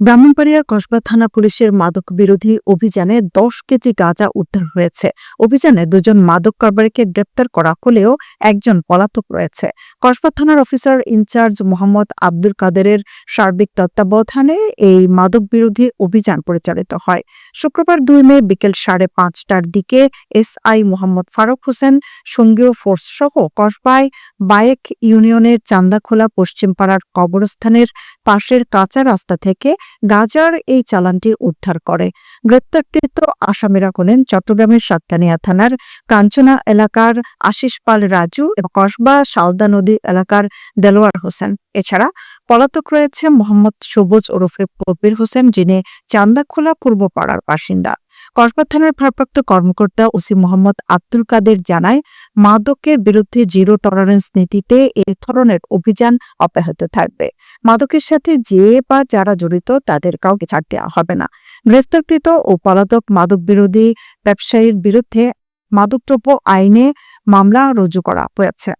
ব্রাহ্মণবাড়িয়ার কসবা থানা পুলিশের মাদক বিরোধী অভিযানে 10 কেজি গাঁজা উদ্ধার হয়েছে। অভিযানে 2 মাদক কারবারিকে গ্রেপ্তার করা হলেও একজন পলাতক রয়েছে। কসবা থানার অফিসার ইনচার্জ মোহাম্মদ আব্দুল কাদেরের সার্বিক তত্ত্বাবধানে এই মাদক বিরোধী অভিযান পরিচালিত হয়। শুক্রবার 2 মে বিকেল 5:30টার দিকে এসআই মোহাম্মদ ফারুক হোসেন সঙ্গীয় ফোর্স সহ কসবায় বায়েক ইউনিয়নের চান্দাখোলা পশ্চিমপাড়ার কবরস্থানের পাশের কাঁচা রাস্তা থেকে গাঁজার এই চালানটি উদ্ধার করে। গ্রেপ্তারকৃত আসামিরা হলেন চট্টগ্রামের সাতকানিয়া থানার কাঞ্চনা এলাকার আশিস পাল রাজু এবং কসবা শালদা নদী এলাকার দেলোয়ার হোসেন। এছাড়া পলাতক রয়েছে মোহাম্মদ সবুজ ওরফে কবির হোসেন, যিনি চান্দাখোলা পূর্বপাড়ার বাসিন্দা। কসবা থানার ভারপ্রাপ্ত কর্মকর্তা ওসি মোহাম্মদ আব্দুল কাদের জানায়, মাদকের বিরুদ্ধে জিরো টলারেন্স নীতিতে এ ধরনের অভিযান অব্যাহত থাকবে। মাদকের সাথে যে বা যারা জড়িত তাদের কাউকে ছাড় দেওয়া হবে না। গ্রেফতারকৃত ও পলাতক মাদক বিরোধী ব্যবসায়ীর বিরুদ্ধে মাদকদ্রব্য আইনে মামলা রুজু করা হয়েছে।